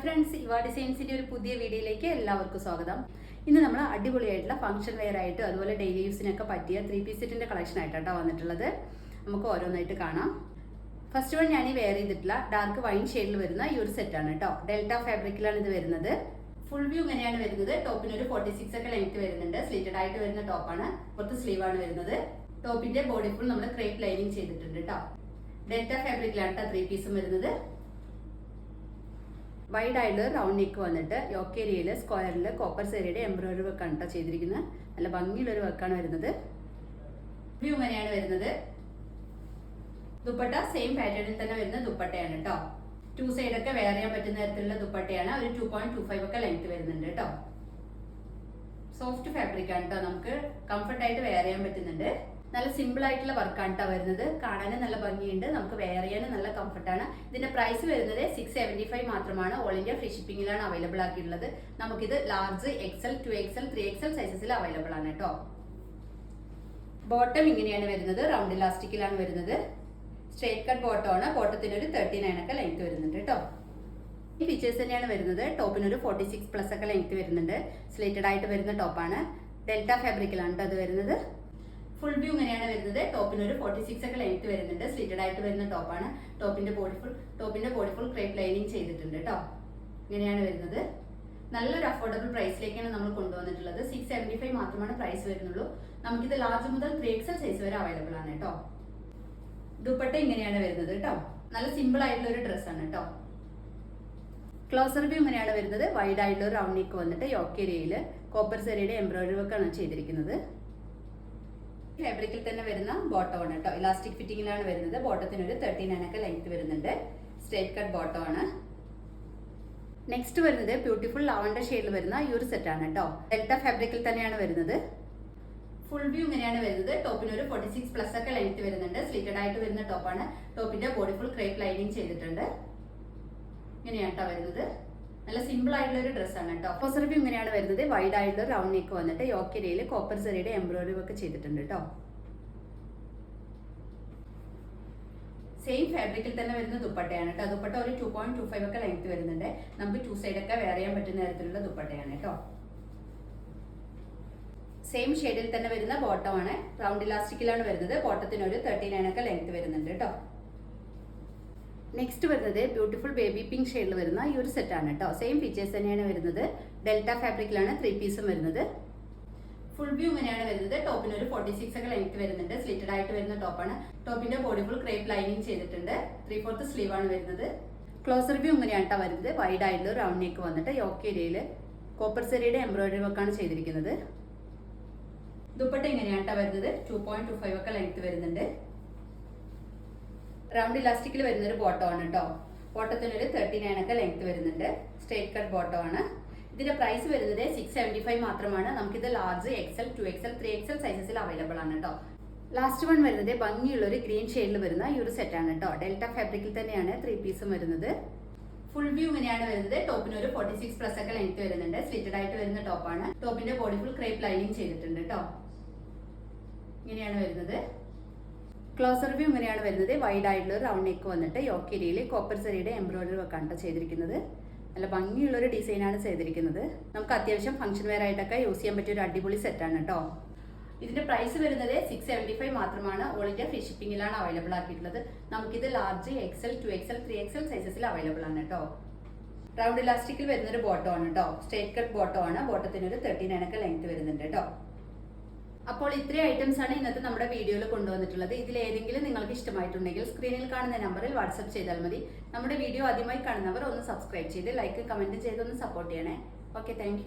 Friends, ഇവ ഡിസൈൻസിന്റെ ഒരു പുതിയ വീഡിയോയിലേക്ക് എല്ലാവർക്കും സ്വാഗതം. ഇന്ന് നമ്മൾ അടിപൊളിയായിട്ടുള്ള ഫംഗ്ഷൻ വെയർ ആയിട്ട് അതുപോലെ ഡെയിലി യൂസിനൊക്കെ പറ്റിയ 3 പീസ് സെറ്റിന്റെ കളക്ഷൻ ആയിട്ടാണ് വന്നിട്ടുള്ളത്. നമുക്ക് ഓരോന്നായിട്ട് കാണാം. ഫസ്റ്റ് വൺ ഞാൻ ഈ വെയർ ചെയ്തിട്ടുള്ള ഡാർക്ക് വൈൻ ഷെയ്ഡിൽ വരുന്ന ഈ ഒരു സെറ്റാണ് കേട്ടോ. ഡെൽറ്റ ഫാബ്രിക്കിലാണ് ഇത് വരുന്നത്. ഫുൾ വ്യൂ ഇങ്ങനെയാണ് വരുന്നത്. ടോപ്പിന് ഒരു 46 ഒക്കെ ലെങ്ത് വരുന്നുണ്ട്. സ്ലീറ്റഡ് ആയിട്ട് വരുന്ന ടോപ്പാണ്. പുറത്ത് സ്ലീവ് ആണ് വരുന്നത്. ടോപ്പിന്റെ ബോഡി ഫുൾ നമ്മൾ ക്രേപ്പ് ലൈനിങ് ചെയ്തിട്ടുണ്ട് കേട്ടോ. ഡെൽറ്റ ഫാബ്രിക്കിലാണ് 3 പീസും വരുന്നത്. വൈഡ് ആയിട്ട് റൗണ്ട് നെക്ക് വന്നിട്ട് യോക്ക് ഏരിയയിൽ സ്ക്വയറിൽ കോപ്പർ സെരിയുടെ എംബ്രോയിഡറി വർക്കാണ് കേട്ടോ ചെയ്തിരിക്കുന്നത്. നല്ല ഭംഗിയുള്ളൊരു വർക്കാണ് വരുന്നത്. വ്യൂ ഇങ്ങനെയാണ് വരുന്നത്. ദുപ്പട്ട സെയിം പാറ്റേണിൽ തന്നെ വരുന്ന ദുപ്പട്ടയാണ് കേട്ടോ. 2 സൈഡൊക്കെ വെയർ ചെയ്യാൻ പറ്റുന്ന തരത്തിലുള്ള ദുപ്പട്ടയാണ്. ഒരു 2.25 ഒക്കെ ലെങ്ത് വരുന്നുണ്ട് കേട്ടോ. സോഫ്റ്റ് ഫാബ്രിക് ആണ് കേട്ടോ. നമുക്ക് കംഫർട്ടായിട്ട് വെയർ ചെയ്യാൻ പറ്റുന്നുണ്ട്. നല്ല സിമ്പിൾ ആയിട്ടുള്ള വർക്കാണ് കേട്ടോ വരുന്നത്. കാണാനും നല്ല ഭംഗിയുണ്ട്. നമുക്ക് വെയർ ചെയ്യാനും നല്ല കംഫർട്ടാണ്. ഇതിന്റെ പ്രൈസ് വരുന്നത് 675 മാത്രമാണ്. ഓൾ ഇന്ത്യ ഫ്രീ ഷിപ്പിംഗിലാണ് അവൈലബിൾ ആക്കിയിട്ടുള്ളത്. നമുക്കിത് large, XL, 2XL, 3XL സൈസസിൽ available ആണ് കേട്ടോ. ബോട്ടം ഇങ്ങനെയാണ് വരുന്നത്. റൗണ്ട് ഇലാസ്റ്റിക്കിലാണ് വരുന്നത്. സ്ട്രേറ്റ് കട്ട് ബോട്ടം ആണ്. ബോട്ടത്തിന് ഒരു 39 ഒക്കെ ലെങ്ത് വരുന്നുണ്ട് കേട്ടോ. ഈ ഫീച്ചേഴ്സ് തന്നെയാണ് വരുന്നത്. ടോപ്പിന് ഒരു 46+ ഒക്കെ ലെങ്ത് വരുന്നുണ്ട്. സ്ലേറ്റഡ് ആയിട്ട് വരുന്ന ടോപ്പാണ്. ഡെൽറ്റ ഫാബ്രിക്കിലാണ് കേട്ടോ അത് വരുന്നത്. ഫുൾ വ്യൂ ഇങ്ങനെയാണ് വരുന്നത്. ടോപ്പിന് ഒരു 46 ഒക്കെ ലെങ്ത് വരുന്നുണ്ട്. സ്ലീറ്റഡ് ആയിട്ട് വരുന്ന ടോപ്പാണ്. ടോപ്പിന്റെ ബോഡി ഫുൾ ക്രേപ്പ് ലൈനിങ് ചെയ്തിട്ടുണ്ട് കേട്ടോ. ഇങ്ങനെയാണ് വരുന്നത്. നല്ലൊരു അഫോർഡബിൾ പ്രൈസിലേക്കാണ് നമ്മൾ കൊണ്ടുവന്നിട്ടുള്ളത്. 675 മാത്രമാണ് പ്രൈസ് വരുന്നുള്ളൂ. നമുക്കിത് ലാർജ് മുതൽ 3XL സൈസ് വരെ അവൈലബിൾ ആണ് കേട്ടോ. ദുപ്പട്ട ഇങ്ങനെയാണ് വരുന്നത് കേട്ടോ. നല്ല സിമ്പിൾ ആയിട്ടുള്ള ഒരു ഡ്രസ്സാണ് കേട്ടോ. ക്ലോസർ വ്യൂ ഇങ്ങനെയാണ് വരുന്നത്. വൈഡ് ആയിട്ടുള്ള ഒരു റൗണ്ട് നെക്ക് വന്നിട്ട് യോക്ക് ഏരിയയിൽ കോപ്പർ സെരിയുടെ എംബ്രോയിഡറി വർക്കാണ് ചെയ്തിരിക്കുന്നത്. ഫാബ്രിക്കിൽ തന്നെ വരുന്ന ബോട്ടം ആണ് കേട്ടോ. ഇലാസ്റ്റിക് ഫിറ്റിംഗിലാണ് വരുന്നത്. ബോട്ടത്തിന് ഒരു 39 ഒക്കെ ലെങ്ത് വരുന്നുണ്ട്. സ്ട്രേറ്റ് കട്ട് ബോട്ടം ആണ്. നെക്സ്റ്റ് വരുന്നത് ബ്യൂട്ടിഫുൾ ലാവണ്ടർ ഷെയ്ഡിൽ വരുന്ന ഈ ഒരു സെറ്റ് ആണ് കേട്ടോ. ഡെൽറ്റ ഫാബ്രിക്കിൽ തന്നെയാണ് വരുന്നത്. ഫുൾ വ്യൂ ഇങ്ങനെയാണ് വരുന്നത്. ടോപ്പിന് ഒരു 46+ ഒക്കെ ലെങ്ത് വരുന്നുണ്ട്. സ്ലീറ്റഡ് ആയിട്ട് വരുന്ന ടോപ്പാണ്. ടോപ്പിന്റെ ബോഡി ഫുൾ ക്രേപ്പ് ലൈനിങ് ചെയ്തിട്ടുണ്ട്. ഇങ്ങനെയാണ് കേട്ടോ വരുന്നത്. നല്ല സിമ്പിൾ ആയിട്ടുള്ള ഒരു ഡ്രസ്സാണ് കേട്ടോ. ക്ലോസർ വ്യൂ ഇങ്ങനെയാണ് വരുന്നത്. വൈഡ് ആയിട്ടുള്ള റൗണ്ട് നെക്ക് വന്നിട്ട് യോക്ക് ഏരിയയിൽ കോപ്പർ സെറിയുടെ എംബ്രോയിഡറി ഒക്കെ ചെയ്തിട്ടുണ്ട് കേട്ടോ. സെയിം ഫാബ്രിക്കിൽ തന്നെ വരുന്ന ദുപ്പട്ടയാണ് കേട്ടോ. ദുപ്പട്ട ഒരു 2.25 ഒക്കെ ലെങ്ത് വരുന്നുണ്ട്. നമുക്ക് 2 സൈഡൊക്കെ വെയർ ചെയ്യാൻ പറ്റുന്ന തരത്തിലുള്ള ദുപ്പട്ടയാണ് കേട്ടോ. സെയിം ഷെയ്ഡിൽ തന്നെ വരുന്ന ബോട്ടമാണ്. റൗണ്ട് ഇലാസ്റ്റിക്കിലാണ് വരുന്നത്. ബോട്ടത്തിന് ഒരു 39 ഒക്കെ ലെങ്ത് വരുന്നുണ്ട് കേട്ടോ. നെക്സ്റ്റ് വരുന്നത് ബ്യൂട്ടിഫുൾ ബേബി പിങ്ക് ഷെയ്ഡിൽ വരുന്ന ഈ ഒരു സെറ്റ് ആണ് കേട്ടോ. സെയിം ഫീച്ചേഴ്സ് തന്നെയാണ് വരുന്നത്. ഡെൽറ്റ ഫാബ്രിക്കിലാണ് 3 പീസും വരുന്നത്. ഫുൾ വ്യൂ ഇങ്ങനെയാണ് വരുന്നത്. ടോപ്പിന് ഒരു 46 ഒക്കെ ലെങ്ത് വരുന്നുണ്ട്. സ്ലിറ്റഡ് ആയിട്ട് വരുന്ന ടോപ്പാണ്. ടോപ്പിന്റെ ബോഡി ഫുൾ ക്രേപ്പ് ലൈനിങ് ചെയ്തിട്ടുണ്ട്. 3/4 സ്ലീവ് ആണ് വരുന്നത്. ക്ലോസർ വ്യൂ ഇങ്ങനെയാണ് കേട്ടോ വരുന്നത്. വൈഡ് ആയിട്ടുള്ള റൗണ്ട് നെക്ക് വന്നിട്ട് യോക്ക് ഏരിയയിൽ കോപ്പർ സെറിയുടെ എംബ്രോയിഡറി വർക്കാണ് ചെയ്തിരിക്കുന്നത്. ദുപ്പട്ട ഇങ്ങനെയാണ് കേട്ടോ വരുന്നത്. 2.25 ഒക്കെ ലെങ്ത് വരുന്നുണ്ട്. റൗണ്ട് ഇലാസ്റ്റിക്കിൽ വരുന്ന ഒരു ബോട്ടം ആണ് കേട്ടോ. ബോട്ടത്തിന് ഒരു 39 ഒക്കെ ലെങ്ത് വരുന്നുണ്ട്. സ്ട്രേറ്റ് കട്ട് ബോട്ടം ആണ്. ഇതിന്റെ പ്രൈസ് വരുന്നത് 675 മാത്രമാണ്. നമുക്കിത് large, XL, 2XL, 3XL സൈസസിൽ available ആണ് കേട്ടോ. ലാസ്റ്റ് വൺ വരുന്നത് ഭംഗിയുള്ള ഒരു ഗ്രീൻ ഷെയ്ഡിൽ വരുന്ന ഈ ഒരു സെറ്റ് ആണ് കേട്ടോ. ഡെൽറ്റ ഫാബ്രിക്കിൽ തന്നെയാണ് 3 പീസും വരുന്നത്. ഫുൾ വ്യൂ ഇങ്ങനെയാണ് വരുന്നത്. ടോപ്പിന് ഒരു 46+ ഒക്കെ ലെങ്ത് വരുന്നുണ്ട്. സ്ലിറ്റഡ് ആയിട്ട് വരുന്ന ടോപ്പാണ്. ടോപ്പിന്റെ ബോഡി ഫുൾ ക്രേപ്പ് ലൈനിങ് ചെയ്തിട്ടുണ്ട് കേട്ടോ. ഇങ്ങനെയാണ് വരുന്നത്. ക്ലോസർ വ്യൂ ഇങ്ങനെയാണ് വരുന്നത്. വൈഡ് ആയിട്ടുള്ള റൗണ്ട് നെക്ക് വന്നിട്ട് യോക്ക് ഏരിയയിൽ കോപ്പർ സെറിയുടെ എംബ്രോയിഡറി വർക്കാണ് ചെയ്തിരിക്കുന്നത്. നല്ല ഭംഗിയുള്ള ഒരു ഡിസൈനാണ് ചെയ്തിരിക്കുന്നത്. നമുക്ക് അത്യാവശ്യം ഫംഗ്ഷൻ വെയർ ആയിട്ടൊക്കെ യൂസ് ചെയ്യാൻ പറ്റിയ ഒരു അടിപൊളി സെറ്റാണ് കേട്ടോ. ഇതിന്റെ പ്രൈസ് വരുന്നത് 675 മാത്രമാണ്. ഓൾ ഇന്ത്യ ഫ്രീ ഷിപ്പിംഗിലാണ് അവൈലബിൾ ആക്കിയിട്ടുള്ളത്. നമുക്കിത് large, XL, 2XL, 3XL സൈസസിൽ available ആണ് കേട്ടോ. റൗണ്ട് ഇലാസ്റ്റിക്കിൽ വരുന്നൊരു ബോട്ടം ആണ് കേട്ടോ. സ്ട്രേറ്റ് കട്ട് ബോട്ടം ആണ്. ബോട്ടത്തിന് ഒരു 39 ഒക്കെ ലെങ്ത് വരുന്നുണ്ട് കേട്ടോ. അപ്പോൾ ഇത്രയും ഐറ്റംസ് ആണ് ഇന്നത്തെ നമ്മുടെ വീഡിയോയിൽ കൊണ്ടുവന്നിട്ടുള്ളത്. ഇതിൽ ഏതെങ്കിലും നിങ്ങൾക്ക് ഇഷ്ടമായിട്ടുണ്ടെങ്കിൽ സ്ക്രീനിൽ കാണുന്ന നമ്പറിൽ വാട്സ്ആപ്പ് ചെയ്താൽ മതി. നമ്മുടെ വീഡിയോ ആദ്യമായി കാണുന്നവർ ഒന്ന് സബ്സ്ക്രൈബ് ചെയ്ത് ലൈക്ക്, കമന്റ് ചെയ്ത് ഒന്ന് സപ്പോർട്ട് ചെയ്യണേ. Okay, thank